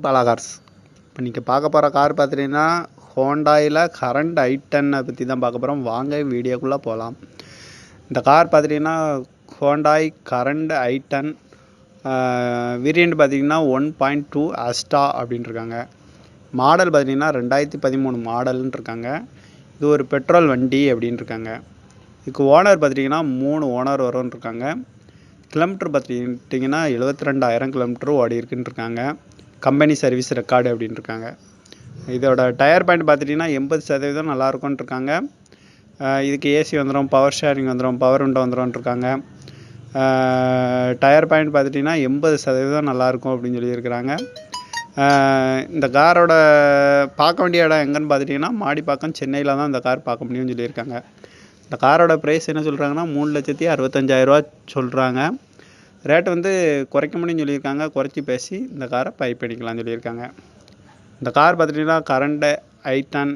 Bala cars. இப்போ நீங்கள் பார்க்க போகிற கார் பார்த்துட்டிங்கன்னா ஹோண்டாயில் கரண்ட் I10 பற்றி தான் பார்க்க போகிறோம். வாங்க வீடியோக்குள்ளே போகலாம். இந்த கார் பார்த்துட்டிங்கன்னா ஹோண்டாய் கரண்ட் I10 வேரியண்ட் பார்த்திங்கன்னா 1.2 Asta அப்படின்ட்டுருக்காங்க. மாடல் பார்த்திங்கன்னா 2013 மாடல்னு இருக்காங்க. இது ஒரு பெட்ரோல் வண்டி அப்படின்ட்டுருக்காங்க. இதுக்கு ஓனர் பார்த்திங்கன்னா 3 ஓனர் வரும்னு இருக்காங்க. கிலோமீட்டர் பார்த்திங்கன்னா 72,000 கிலோமீட்டர் ஓடி இருக்குன்னு இருக்காங்க. கம்பெனி சர்வீஸ் ரெக்கார்டு அப்படின்னு இருக்காங்க. இதோட டயர் பாயிண்ட் பார்த்துட்டிங்கன்னா 80% நல்லாயிருக்கும்னு இருக்காங்க. இதுக்கு ஏசி வந்துடும், பவர் ஷேரிங் வந்துடும், பவர் விண்டோ வந்துடும் இருக்காங்க. டயர் பாயிண்ட் பார்த்துட்டிங்கன்னா 80% நல்லாயிருக்கும் அப்படின்னு சொல்லியிருக்கிறாங்க. இந்த காரோட பார்க்க வேண்டிய இடம் எங்கன்னு பார்த்துட்டிங்கன்னா மாடிப்பாக்கம், சென்னையில் தான் இந்த கார் பார்க்க முடியும்னு சொல்லியிருக்காங்க. இந்த காரோட ப்ரைஸ் என்ன சொல்கிறாங்கன்னா 3,65,000 சொல்கிறாங்க. ரேட் வந்து குறைக்க முடியும்னு சொல்லியிருக்காங்க. குறைச்சி பேசி இந்த காரை பை பண்ணிக்கலாம்னு சொல்லியிருக்காங்க. இந்த கார் பார்த்துட்டிங்கன்னா கரண்ட் I10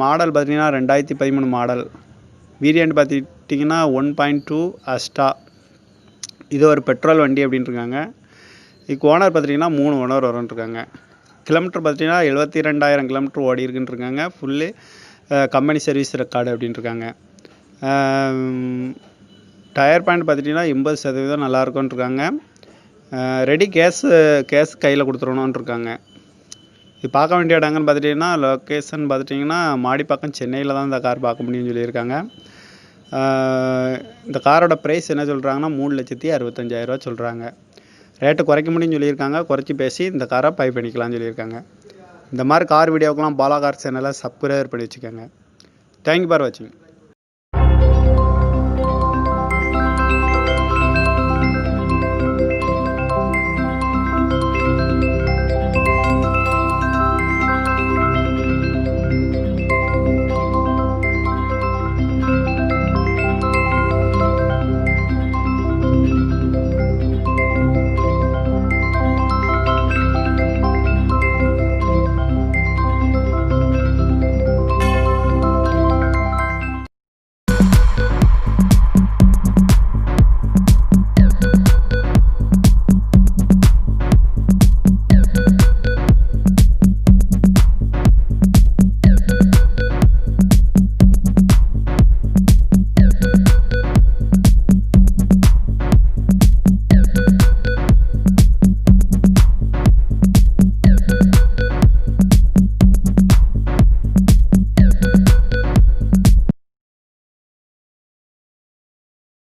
மாடல் பார்த்திங்கன்னா 2013 மாடல். வேரியண்ட் பார்த்துட்டிங்கன்னா 1.2 Asta. இது ஒரு பெட்ரோல் வண்டி அப்படின்ட்டுருக்காங்க. இதுக்கு ஓனர் பார்த்திங்கன்னா 3 ஓனர் வரும்ன்ட்ருக்காங்க. கிலோமீட்டர் பார்த்திங்கன்னா 72,000 கிலோமீட்டர் ஓடி இருக்குன்ட்ருக்காங்க. ஃபுல்லு கம்பெனி சர்வீஸ் ரெக்கார்டு அப்படின்ட்டுருக்காங்க. டயர் பாயிண்ட் பார்த்துட்டிங்கன்னா 80% நல்லாயிருக்கும்னு இருக்காங்க. ரெடி கேஸ் கையில் கொடுத்துடணுன்னு இருக்காங்க. இது பார்க்க வேண்டிய இடங்கன்னு பார்த்துட்டிங்கன்னா லொக்கேஷன் பார்த்துட்டிங்கன்னா மாடிப்பாக்கம், சென்னையில் தான் இந்த கார் பார்க்க முடியும்னு சொல்லியிருக்காங்க. இந்த காரோட ப்ரைஸ் என்ன சொல்கிறாங்கன்னா 3,65,000 சொல்கிறாங்க. ரேட்டு குறைக்க முடியும்னு சொல்லியிருக்காங்க. குறைச்சி பேசி இந்த காரை பை பண்ணிக்கலாம்னு சொல்லியிருக்காங்க. இந்த மாதிரி கார் வீடியோக்கெலாம் பாலா கார் சேனலை சப்ஸ்கிரைப் பண்ணி வச்சுக்கோங்க. தேங்க்யூ ஃபார் வாட்சிங்.